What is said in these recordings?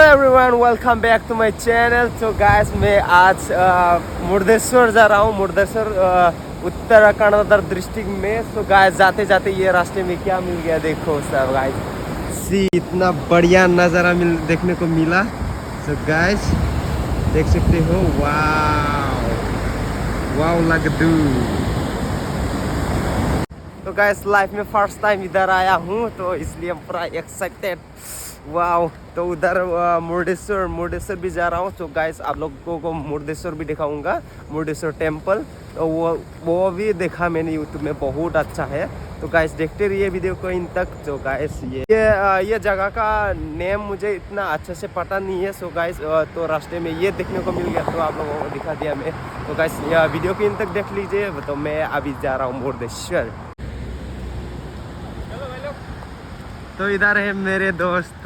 Everyone, welcome back to my channel. तो guys मैं आज मुर्देश्वर जा रहा हूँ। मुर्देश्वर उत्तराखंड डिस्ट्रिक्ट में। तो गाइस जाते जाते ये रास्ते में क्या मिल गया देखो सब गाइस। सी इतना बढ़िया नज़ारा देखने को मिला। तो गाइस देख सकते हो, वाव वाव लगदू। तो गाइस लाइफ में फर्स्ट टाइम इधर आया हूँ, तो इसलिए हम पूरा एक्साइटेड। वाओ। तो उधर मुर्देश्वर भी जा रहा हूँ। तो गाइस आप लोगों को मुर्देश्वर भी दिखाऊंगा, मुर्देश्वर टेम्पल। तो वो भी देखा मैंने यूट्यूब में, बहुत अच्छा है। तो गाइस देखते रहिए वीडियो को इन तक। तो गाइस ये जगह का नेम मुझे इतना अच्छे से पता नहीं है। सो गाइस तो रास्ते में ये देखने को मिल गया, तो आप लोगों को दिखा दिया मैं। तो गाइस वीडियो को इन तक देख लीजिए। तो मैं अभी जा रहा हूँ मुर्देश्वर। तो इधर है मेरे दोस्त,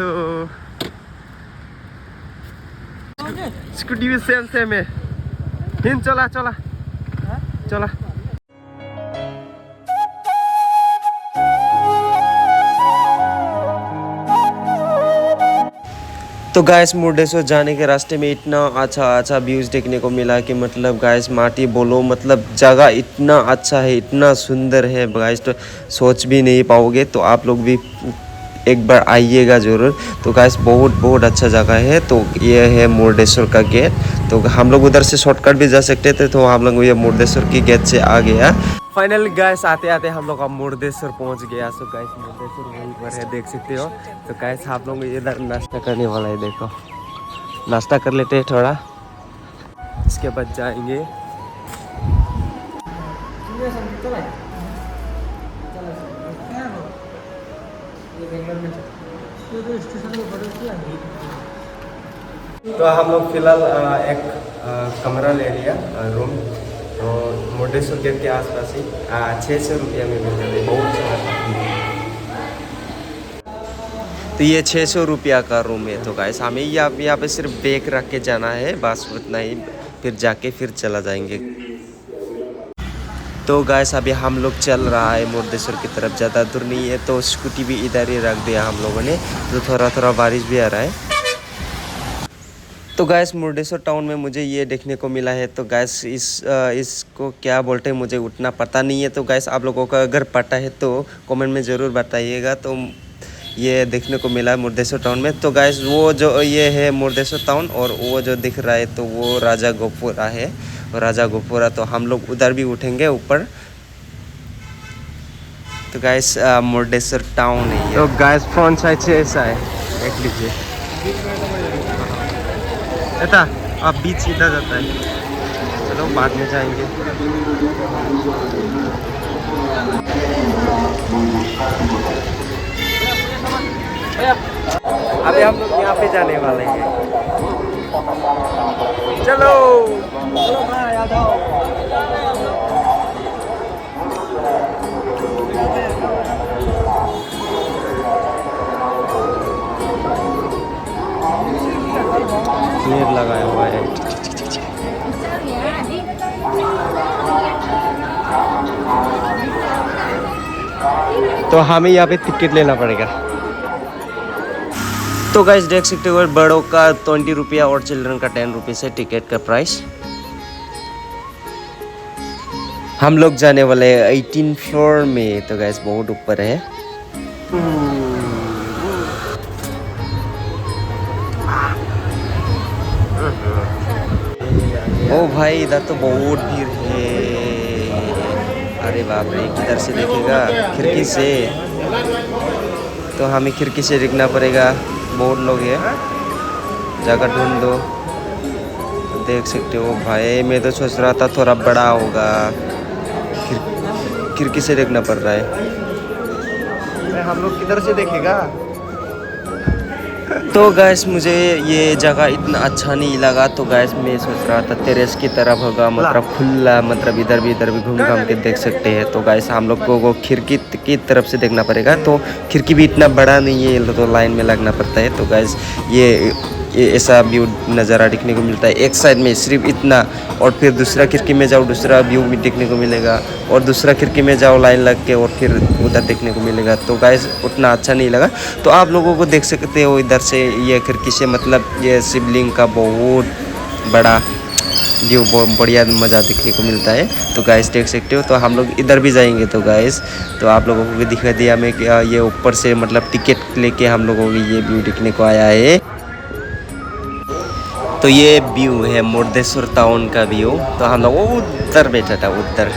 स्कूटी भी सेम है। हिंद चला चला चला। तो गाइस मुर्देश्वर जाने के रास्ते में इतना अच्छा व्यूज देखने को मिला कि मतलब गाइस माटी बोलो, मतलब जगह इतना अच्छा है, इतना सुंदर है गाइस, तो सोच भी नहीं पाओगे। तो आप लोग भी एक बार आइएगा ज़रूर। तो गाइस बहुत अच्छा जगह है। तो ये है मुर्देश्वर का गेट। तो हम लोग उधर से शॉर्टकट भी जा सकते थे, तो हम लोग ये मुर्देश्वर की गेट से आ गया। फाइनली गाइस आते आते हम लोग अब मुर्देश्वर पहुंच गया। सो गाइस मुर्देश्वर वहीं पर है, देख सकते हो। तो गाइस आप लोग इधर नाश्ता करने वाला है, देखो नाश्ता कर लेते हैं थोड़ा, इसके बाद जाएंगे। तो हम लोग फिलहाल एक कमरा ले लिया, रूम। तो मुर्देश्वर गेट के आसपास ही 600 रुपया में मिल जाता है, बहुत सारा। तो ये 600 रुपया का रूम है। तो गाइस हमें यहाँ पे सिर्फ बैग रख के जाना है, बस उतना ही। फिर जाके फिर चला जाएंगे। तो गाइस अभी हम लोग चल रहा है मुर्देश्वर की तरफ, ज़्यादा दूर नहीं है। तो स्कूटी भी इधर ही रख दिया हम लोगों ने। तो थोड़ा बारिश भी आ रहा है। तो गाइस मुर्देश्वर टाउन में मुझे ये देखने को मिला है। तो गाइस इसको क्या बोलते हैं मुझे उतना पता नहीं है। तो गाइस आप लोगों को अगर पता है तो कमेंट में ज़रूर बताइएगा। तो ये देखने को मिला है मुर्देश्वर टाउन में। तो गाइस वो जो ये है मुर्देश्वर टाउन, और वो जो दिख रहा है तो वो राजा गोपुरा है, राजा गोपुरा। तो हम लोग उधर भी उठेंगे ऊपर। तो गाइस मुर्देश्वर टाउन है। तो गाइस फ्रंट साइड से ऐसा है, देख लीजिए। ऐसा अब बीच सीधा जाता है। चलो बाद में जाएंगे। अभी हम लोग यहाँ पे जाने वाले हैं। चलो भीड़ लगाया हुआ है। तो हमें यहाँ पे टिकट लेना पड़ेगा। तो गाइस देख सकते हो, बड़ों का 20 रुपया और चिल्ड्रन का 10 रुपीज़ है टिकट का प्राइस। हम लोग जाने वाले 18 फ्लोर में। तो गाइस बहुत ऊपर है। ओ भाई इधर तो बहुत भीड़ है। अरे बाप रे, किधर से देखेगा? खिड़की से। तो हमें खिड़की से देखना पड़ेगा। बहुत लोग हैं, जगह ढूंढो। देख सकते हो भाई, मैं तो सोच रहा था थोड़ा बड़ा होगा। खिड़की से देखना पड़ रहा है। हम लोग किधर से देखेगा? तो गैस मुझे ये जगह इतना अच्छा नहीं लगा। तो गैस मैं सोच रहा था टेरेस की तरफ होगा, मतलब खुला, मतलब इधर भी घूम के देख सकते हैं। तो गैस हम लोग को खिड़की की तरफ से देखना पड़ेगा। तो खिड़की भी इतना बड़ा नहीं है, तो लाइन में लगना पड़ता है। तो गैस ये ये ऐसा व्यू नज़ारा देखने को मिलता है। एक साइड में सिर्फ इतना, और फिर दूसरा खिड़की में जाओ दूसरा व्यू भी देखने को मिलेगा, और दूसरा खिड़की में जाओ लाइन लग के और फिर उधर देखने को मिलेगा। तो गाइस उतना अच्छा नहीं लगा। तो आप लोगों को देख सकते हो इधर से ये खिड़की से, मतलब ये शिवलिंग का बहुत बड़ा व्यू, बहुत बढ़िया मज़ा देखने को मिलता है। तो गाइस देख सकते हो। तो हम लोग इधर भी जाएंगे। तो गाइस तो आप लोगों को भी दिखा दिया मैं कि ये ऊपर से मतलब टिकट लेके हम लोगों को ये व्यू देखने को आया है। तो ये व्यू है मुर्देश्वर टाउन का व्यू। तो हम लोग उधर बैठा था उधर।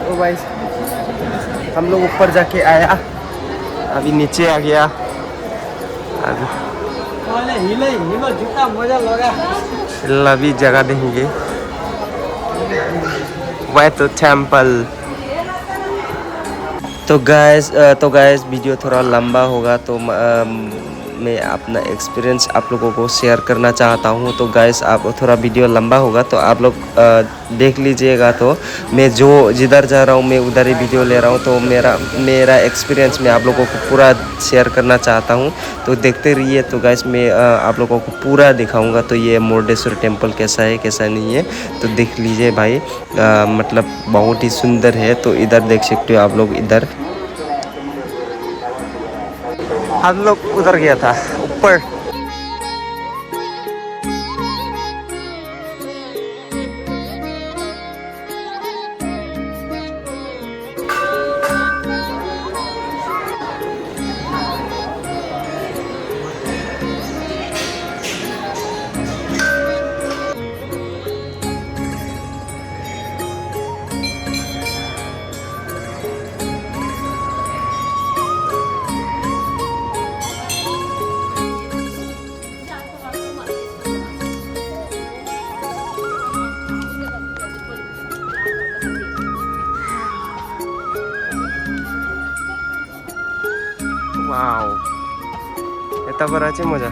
तो गाइस हम लोग ऊपर जाके आया, अभी नीचे आ गया। अभी जगह देंगे वह तो टेम्पल। तो गाइस वीडियो थोड़ा लंबा होगा, तो मैं अपना एक्सपीरियंस आप लोगों को शेयर करना चाहता हूँ। तो गाइस आप थोड़ा वीडियो लंबा होगा तो आप लोग देख लीजिएगा। तो मैं जो जिधर जा रहा हूँ मैं उधर ही वीडियो ले रहा हूँ। तो मेरा एक्सपीरियंस मैं आप लोगों को पूरा शेयर करना चाहता हूँ। तो देखते रहिए। तो गाइस मैं आप लोगों को पूरा दिखाऊँगा। तो ये मुर्देश्वर टेम्पल कैसा है कैसा नहीं है तो देख लीजिए भाई। मतलब बहुत ही सुंदर है। तो इधर देख सकते हो आप लोग। इधर हम लोग उधर गया था ऊपर। वाव, এটা बराची मजा।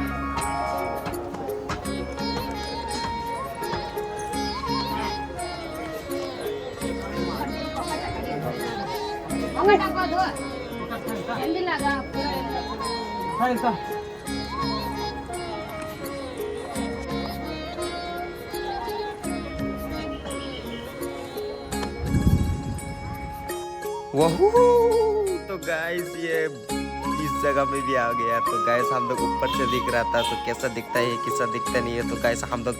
तो गाइस ये इस जगह में भी आ गया। तो गाइस हम लोग ऊपर से दिख रहा था तो कैसा दिखता है कैसा दिखता नहीं है। तो गाइस हम लोग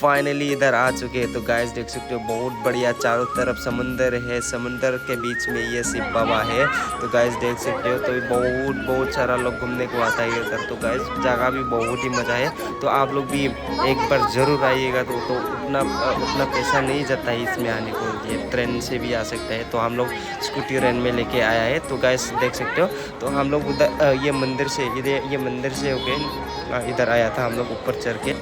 फाइनली इधर आ चुके हैं। तो गाइस देख सकते हो बहुत बढ़िया चारों तरफ समुंदर है, समुंदर के बीच में ये शिव बाबा है। तो गाइस देख सकते हो। तो बहुत सारा लोग घूमने को आता है इधर। तो गाइस जगह भी बहुत ही मज़ा है। तो आप लोग भी एक बार ज़रूर आइएगा। तो उतना पैसा नहीं जाता है इसमें आने को, ये ट्रेन से भी आ सकता है। तो हम लोग स्कूटी रेंट में लेके आया है। तो गाइस देख सकते हो। तो हम लोग उधर ये मंदिर से होके इधर आया था हम लोग ऊपर चढ़ के।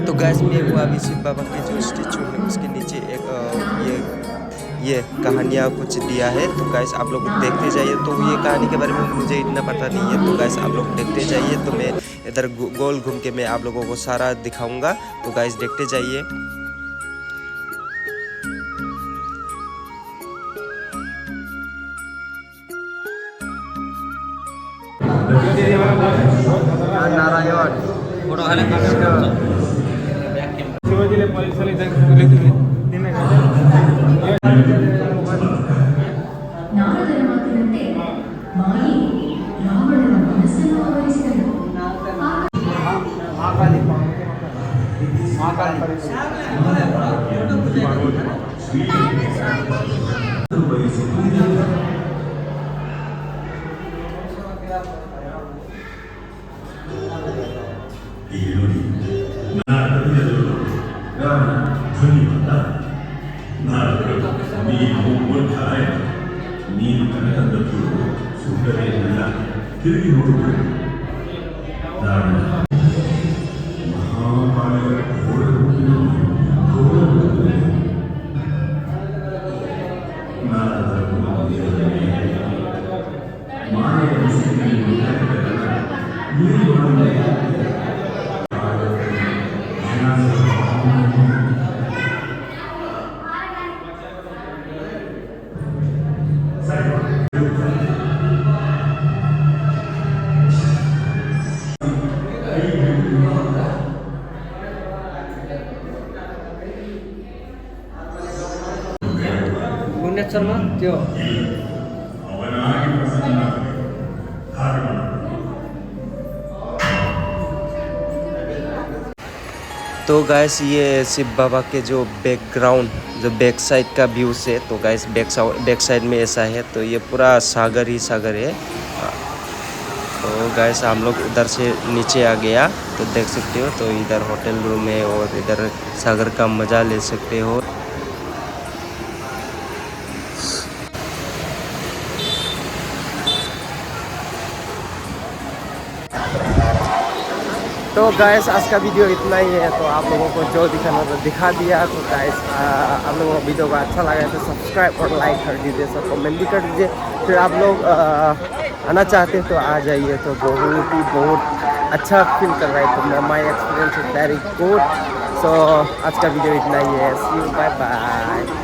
तो गैस में वो अभी शिव बाबा के जो स्टेचू है उसके नीचे एक ये कहानियाँ कुछ दिया है। तो गैस आप लोग देखते जाइए। तो ये कहानी के बारे में मुझे इतना पता नहीं है। तो गैस आप लोग देखते जाइए। तो मैं इधर गोल घूम के मैं आप लोगों को सारा दिखाऊंगा। तो गैस देखते जाइए। ನೀನು ಕನಕಂದದ್ದು ಸುಂದರಿಯಲ್ಲ ತಿರುಗಿ ನೋಡುವುದು ನಾನು ಮಹಾಮಾನವ शर्मा त्यो तो गैस ये शिव बाबा के जो बैकग्राउंड जो बैक साइड का व्यूज है, तो गैस बैक साइड में ऐसा है, तो ये पूरा सागर ही सागर है। तो गैस हम लोग उधर से नीचे आ गया, तो देख सकते हो, तो इधर होटल रूम है और इधर सागर का मज़ा ले सकते हो। तो गैस आज का वीडियो इतना ही है, तो आप लोगों को जो दिखाना था दिखा दिया। तो गैस आप लोगों को वीडियो को अच्छा लगा तो सब्सक्राइब और लाइक कर दीजिए, सब कमेंट भी कर दीजिए। फिर आप लोग आना चाहते हैं तो आ जाइए। तो बहुत अच्छा फील कर रहा है, तो my experience is very good. So आज का वीडियो इतना ही है। See you, bye bye.